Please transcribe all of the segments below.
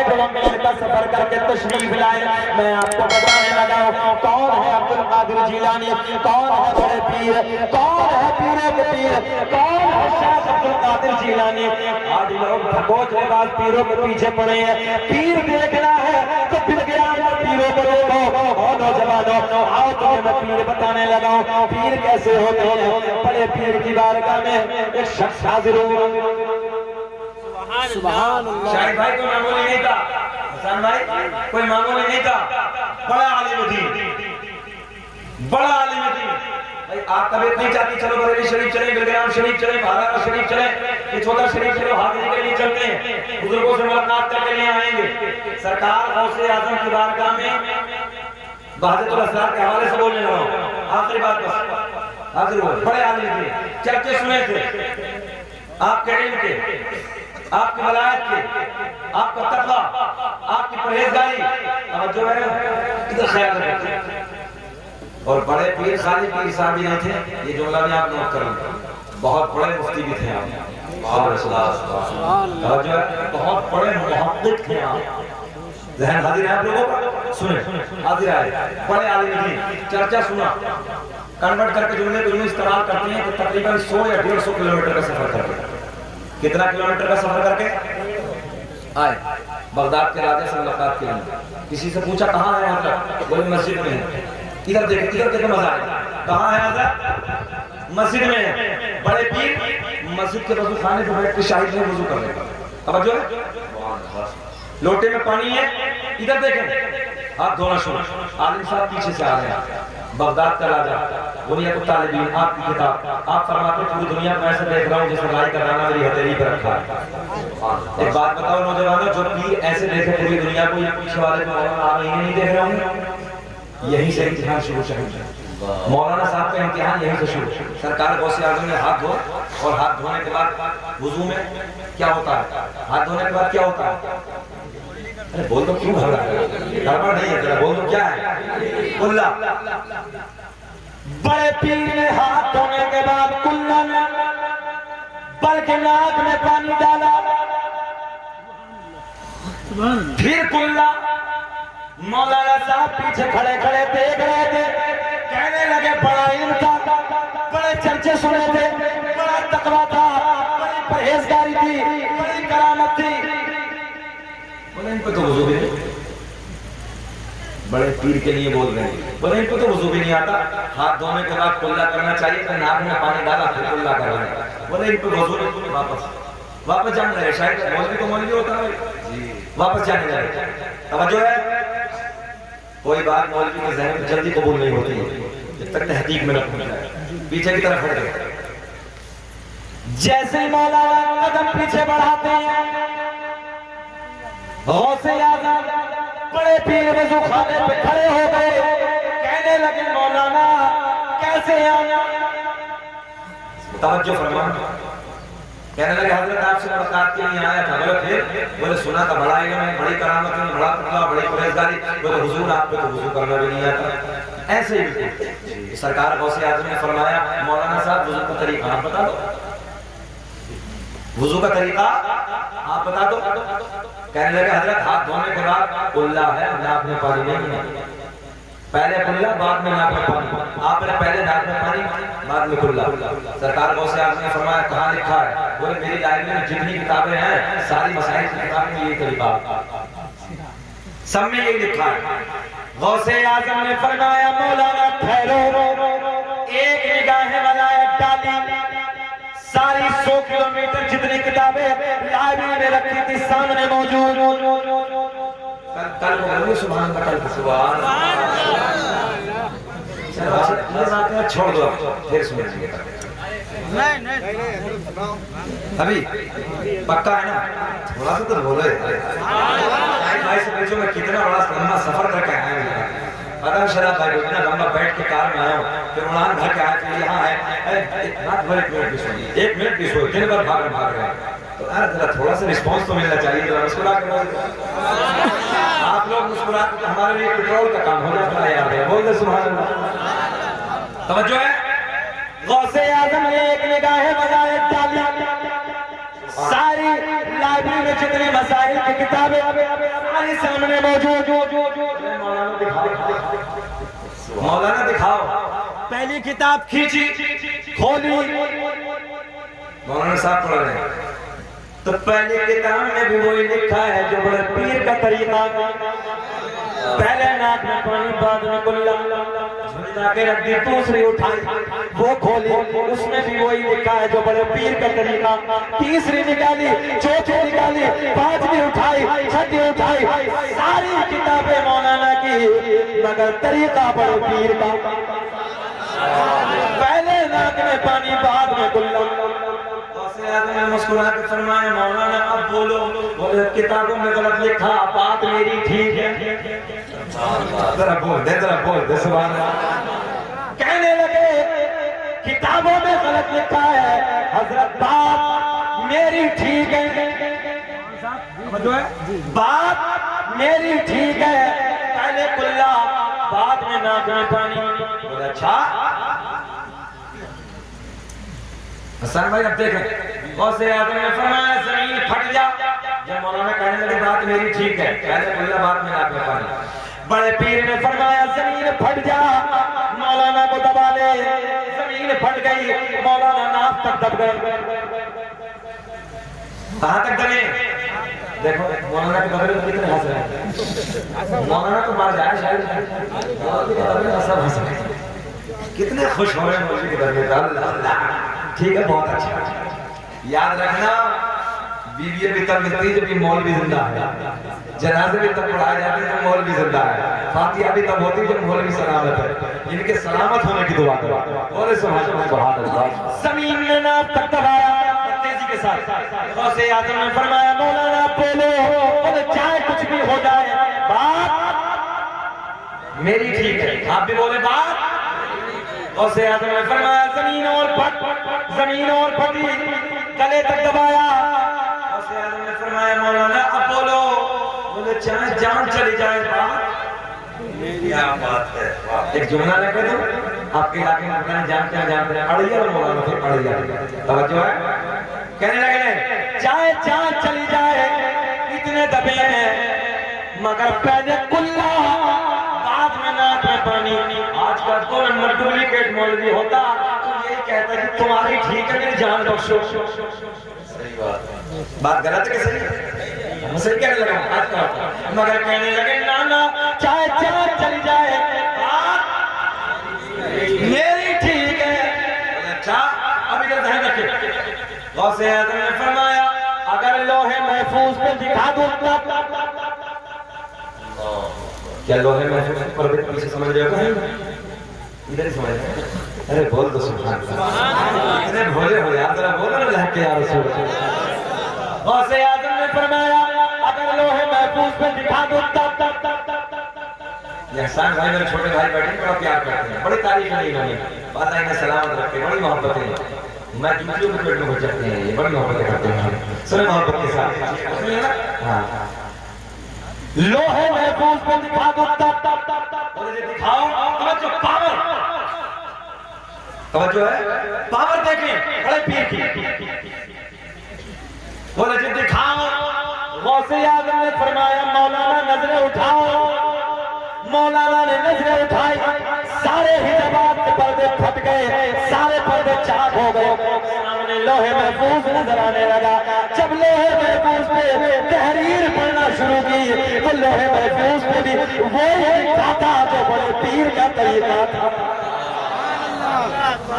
پیغمبر کا سفر کر کے تشریف لائے. میں آپ کو بتانے لگا ہوں کون ہے عبد القادر جیلانی, کون ہے بڑے پیر, کون ہے پیروں کے پیر, کون ہے شیخ عبد القادر جیلانی. آج لوگ بھگوت کے بعد پیروں کے پیچھے پڑے ہیں. پیر دیکھنا ہے تو پھر گیا پیروں کو دیکھو. اور نوجوانوں آؤ تمہیں میں پیر بتانے لگا ہوں پیر کیسے ہوتے ہیں. بڑے پیر کی بارگاہ میں ایک شخص حاضر ہو. سبحان اللہ. شاہد بھائی کوئی معمولی نہیں تھا, حسن بھائی کوئی معمولی نہیں تھا, بڑا عالم دین, بڑا عالم دین. بھائی آپ طبیعت نہیں چاہتی چلو بریلی شریف چلیں, گلگرام شریف چلیں, بہارا شریف چلیں, یہ چھوٹا شریف چلو حاضری کے لیے چلتے ہیں, بزرگوں سے ملاقات کر کے لیے آئیں گے. سرکار غوث اعظم کی بارگاہ میں بہادر الاسرار کے حوالے سے بولنے لگا ہوں. آخری بات بس حاضر ہوئے, بڑے عالم دین, چرچے سنے تھے آپ کے علم کے, آپ کی ولایت کے, آپ کا تقویٰ, آپ کی پرہیزگاری. توجہ ہے ادھر خیال رکھیں. اور بڑے پیر خالی پیر صاحب بھی نہیں تھے, یہ جملہ بھی آپ نوٹ کریں, بہت بڑے مفتی بھی تھے آپ. توجہ ہے, بہت بڑے محقق تھے آپ. ذہن حاضر ہے آپ لوگوں کا, سنیں حاضر آئے, بڑے عالم دین, چرچا سنا, کنورٹ کر کے جملے کو یوں استعمال کرتے ہیں کہ تقریباً 100 یا 150 کلومیٹر کا سفر کرتے ہیں. کتنا کلومیٹر کا سفر کر کے آئے بغداد کے راجہ سے ملاقات کے لیے. کسی سے پوچھا کہاں ہے حضرت, بولے مسجد میں ہے. ادھر دیکھو مزہ آئے, کہاں ہے حضرت, مسجد میں ہے. بڑے پیر مسجد کے وضو خانے پہ بیٹھ کے شاہد میں وضو کر رہے ہیں. توجہ ہے, لوٹے میں پانی ہے, ادھر دیکھیں ہاتھ دھونا شروع. عالم صاحب پیچھے سے آ رہے ہیں, بغداد کا راجہ, بنیاد الطالبین, آپ کی کتاب. آپ فرماتے پوری دنیا میں ایسا دیکھ رہا ہوں جیسے رائی کا دانہ میری ہتھیلی پر رکھا ہے. ایک بات بتاؤ نوجوانوں, جو پیر ایسے دیکھے پوری دنیا کو, یہ پیچھے والے کو آپ یہی نہیں دیکھ رہے ہوں گے. یہیں سے امتحان شروع ہے. مولانا صاحب کا امتحان یہیں سے شروع. سرکار غوث اعظم نے ہاتھ دھوئے, اور ہاتھ دھونے کے بعد وضو میں کیا ہوتا ہے, ہاتھ دھونے کے بعد کیا ہوتا ہے, ارے بول دو کیوں گھبرا رہے ہیں, گڑبڑ نہیں ہے, بول دو کیا ہے, کلا. بڑے پیر نے ہاتھ دھونے کے بعد کلا نے بلکہ ناک میں پانی ڈالا, پھر کلا. مولانا صاحب پیچھے کھڑے کھڑے دیکھ رہے تھے, کہنے لگے بڑا علم تھا, بڑے چرچے سنے تھے, بڑا تقویٰ تھا, بڑی پرہیزگاری تھی, بڑی کرامت تھی. بولے ان کو تو وضو بھی نہیں, بڑے پیر کے لیے بول رہے ہیں, بولے ان کو تو وضو بھی نہیں آتا, ہاتھ دھونے کے بعد کلا کرنا چاہیے, پھر ناک میں پانی ڈالا پھر کلا کر رہے ہیں. بولے ان کو وضو نہیں, واپس جانے لگے. شاید مولوی تو مولوی ہوتا ہے, واپس جانے لگے. توجہ ہے, کوئی بات مولوی کے ذہن میں جلدی قبول نہیں ہوتی ہے جب تک تحقیق میں نہ پہنچ جائے. پیچھے کی طرف ہٹ گئے. جیسے مولانا قدم پیچھے بڑھاتے ہیں, غوث اعظم بڑے پیر وضو خانے پہ کھڑے ہو گئے, کہنے لگے مولانا کیسے آیا. توجہ فرمان, کہنے لگے حضرت آپ سے ملاقات کے لیے آیا تھا. بولے پھر, بولے سنا تھا بڑا علم ہے, بڑی کرامت ہے, بڑا تقویٰ, بڑی پرہیزگاری. بولے حضور آپ کو تو وضو کرنا بھی نہیں آتا. ایسے ہی سرکار غوث اعظم نے فرمایا مولانا صاحب وضو کا طریقہ آپ بتا دو, وضو کا طریقہ آپ بتا دو. کہنے لگے حضرت ہاتھ دھونے کے بعد کلا ہے, ناک میں پانی نہیں ہے, پہلے کلا بعد میں ناک میں پانی. آپ نے پہلے ناک میں پانی بعد میں کلا. سرکار غوث اعظم نے فرمایا کہاں لکھا ہے, بولے میری لائبریری میں جتنی کتابیں ہیں ساری مسائل کی کتاب میں یہی طریقہ, سب میں یہی لکھا ہے. غوث اعظم نے فرمایا مولانا ٹھہرو, ایک نگاہ ولایت ڈالی, ساری 100 کلومیٹر جتنی کتابیں لائبریری میں رکھی تھی سامنے موجود. کل کو بولے سبحان اللہ, کل کو سبحان اللہ. چھوڑ دو پھر سنیں ابھی پکا ہے نا, تھوڑا سا تو بولے. بھائی سے پوچھو میں کتنا بڑا لمبا سفر کر کے آیا ہوں. پتا ہے شراب بھائی اتنا لمبا بیٹھ کے کار میں آیا ہوں, پھر اڑان بھر کے آیا, پھر یہاں ہے. ایک منٹ بھی سوئی, دن بھر بھاگ رہے ہیں. تو ذرا تھوڑا سا رسپانس تو ملنا چاہیے. ذرا مسکرا کے آپ لوگ مسکراتے تو ہمارے لیے پیٹرول کا کام ہو جاتا ہے. یار بول دے سبحان اللہ. توجہ ہے, غوث اعظم نے ایک نگاہ ولایت ڈالی, ساری لائبریری میں جتنے مسائل کی کتابیں ہمارے سامنے موجود. مولانا دکھاؤ. پہلی کتاب کھینچی, کھولی, مولانا صاحب پڑھ رہے ہیں. تو پہلی کتاب میں بھی وہی لکھا ہے جو بڑے پیر کا طریقہ. پہلے ناک میں پانی, بعد میں کلا, جھلنا کے رکھ دی. دوسری اٹھائی, وہ کھولی, اس میں بھی وہی لکھا ہے جو بڑے پیر کا طریقہ. تیسری نکالی, چوتھی نکالی, پانچویں اٹھائی, چھٹی اٹھائی. ساری کتابیں مولانا کی, مگر طریقہ بڑے پیر کا. پہلے ناک میں پانی, بعد میں کلا. نے مسکرا کے فرمایا مولانا اب بولو. کتابوں میں غلط لکھا, بات میری ٹھیک ہے. ذرا بول دے سبحان اللہ. کہنے لگے کتابوں میں غلط لکھا ہے حضرت, بات میری ٹھیک ہے, بات میری ٹھیک ہے. پہلے کلا, بعد میں ناک میں پانی. اچھا حسن بھائی اب دیکھیں. غوث اعظم نے فرمایا زمین پھٹ جا. جب مولانا کہنے لگے بات میری ٹھیک ہے, پہلے کلا بعد میں ناک میں پانی. بڑے پیر نے فرمایا زمین پھٹ جا, مولانا کو دبا لے. زمین پھٹ گئی, مولانا ناف تک دب گئے. کہاں تک دبے؟ دیکھو مولانا کے بغیر میں کتنے ہنس رہے ہیں. مولانا تو مار جائے شاید, کتنے خوش ہو رہے ہیں مولوی کے بغیر. اللہ ٹھیک ہے, بہت اچھا. یاد رکھنا بیوی بھی تب ملتی جب یہ مولوی زندہ ہے, جنازے بھی تب پڑھائے جاتے ہیں جب مولوی زندہ ہے, فاتحہ بھی تب ہوتی جب مولوی سلامت ہے. ان کے سلامت ہونے کی دعا کرو. اور سبحان اللہ. زمین میں ناف تک دبایا تیزی کے ساتھ. غوث اعظم نے فرمایا مولانا بولو, بولے چاہے کچھ بھی ہو جائے, بات میری ٹھیک ہے. آپ بھی بولے بات. غوث اعظم نے فرمایا زمین اور پھٹ, زمین اور پھٹی, گلے تک دبایا. غوث اعظم نے فرمایا مولانا اب بولو. بولے چاہے جان چلی جائے, بات کیا بات ہے. ایک جملہ نہ کہہ دو, آپ کے علاقے میں جانتے ہیں اڑیا مولانا تھے, اڑیا. توجہ ہے. کہنے لگے چاہے جان چلی جائے, اتنے دبے ہیں, مگر پہلے کلا, بعد میں ناک میں پانی. آج کا 2 نمبر ڈپلیکیٹ مولوی ہوتا تو یہی کہتا کہ تمہاری ٹھیک ہے, میری جان بخشو. صحیح بات غلط ہے کہ صحیح ہے؟ ہم صحیح کہنے لگا آج کا ہوتا, مگر کہنے لگے نانا چاہے جان چلی جائے, میری ٹھیک ہے. اچھا اب ادھر ذہن رکھیں. غوث اعظم نے فرمایا اگر لوہے محفوظ پہ دکھا دوں کیا لوہے محفوظ پر بھی پیچھے سمجھ رہے ہو؟ ادھر ہی سمجھ رہے ہیں. ارے بول دو سبحان اللہ. اتنے بھولے ہو یار, ذرا بولو نا لہک کے یا رسول. غوث اعظم نے فرمایا اگر لوہے محفوظ پہ دکھا دوں. یہ احسان بھائی میرے چھوٹے بھائی بیٹھے بڑا پیار کرتے ہیں, بڑی تعریف ہے انہوں نے, بات آئیں سلامت رکھتے, بڑی محبت ہے. میں دوسروں کے پیٹ میں ہو جاتے ہیں, یہ بڑی محبت کرتے ہیں. سنے محبت کے ساتھ. ہاں لوہے محفوظ پہ دکھا دوں. دکھاؤ. توجہ پاور, توجہ ہے, پاور دیکھیں بڑے پیر کی. بولے جی دکھاؤ. غوث اعظم نے فرمایا مولانا نظریں اٹھاؤ. مولانا نے نظریں اٹھائی, سارے حجابات کے پردے پھٹ گئے, سارے پردے چاک ہو گئے. سامنے لوہے محفوظ نظر آنے لگا. جب لوہے محفوظ پہ تحریر پڑھنا شروع کی تو لوہے محفوظ پہ بھی وہی لکھا تھا جو بڑے پیر کا طریقہ تھا.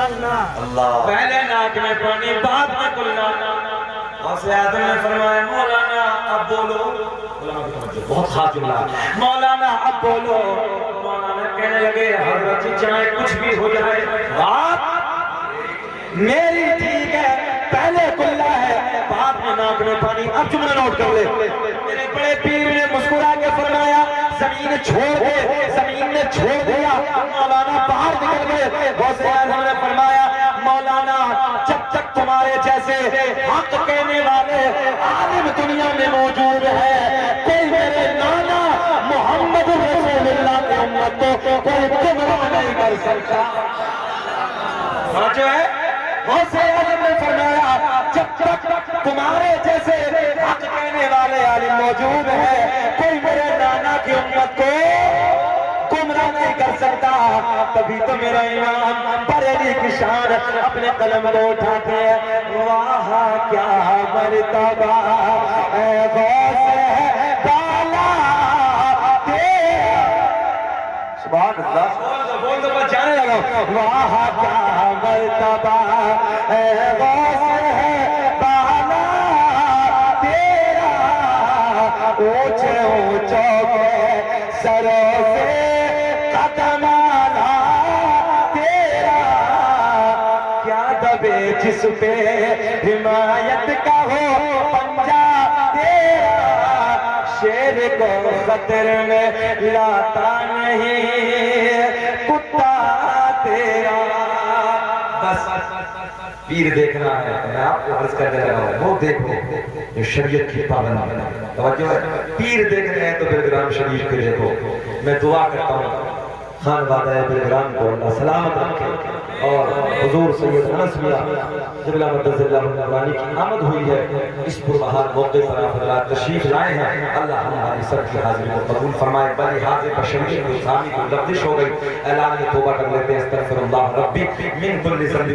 اللہ. پہلے ناک میں پانی, بعد میں کلا. غوث اعظم نے فرمایا مولانا اب بولو. بہت خاص جملہ. مولانا اب بولو. مولانا کہنے لگے حضرت جی چاہے کچھ بھی ہو جائے, بات میری ٹھیک ہے. پہلے کلا ہے, بعد میں ناک میں پانی. اب جملہ نوٹ کر لے. میرے بڑے پیر نے مسکرا کے فرمایا زمین چھوڑ دے. زمین نے چھوڑ دیا, مولانا باہر نکل گئے. غوث اعظم نے فرمایا مولانا جب تک تمہارے جیسے حق کہنے والے عالم دنیا میں موجود ہے, کوئی میرے نانا محمد رسول اللہ کی امت کو کوئی گمراہ نہیں کر سکتا. جو ہے غوث اعظم نے فرمایا جب تک تمہارے جیسے حق کہنے والے عالم موجود ہے, کوئی میرے تبھی تو میرا امام بریلی کی شان اپنے قلم کو اٹھاتے ہیں واہ کیا مرتبہ اے غوث بالا تیرا سبحان اللہ بول دو بس جانے لگا واہ کیا مرتبہ اے غوث بالا تیرا اونچے اونچوں کے سروں سے قدم آنا تیرا کیا دبے جس پہ حمایت کا ہو پنجا تیرا شیر کو خطر میں لاتا نہیں کتا تیرا بس پیر دیکھنا ہے میں آپ کو عرض کرنے لگا ہوں وہ دیکھو جو شریعت کی پابند ہے توجہ ہے پیر دیکھنے ہیں تو بلگرام شریف کے دیکھو میں دعا کرتا ہوں خانوادہ بلگرام کو اللہ سلامت رکھے اور حضور سید انس میاں قبلہ مدد اللہ نورانی کی آمد ہوئی ہے اس پربہار موقع پر آپ حضرات تشریف لائے ہیں اللہ ہماری سب کی حاضری کو قبول فرمائے بلی حاضر بشریف کو اسلامی کو لفظش ہو گئی اعلان توبہ کر لیتے ہیں استغفر اللہ ربی من کل ذنب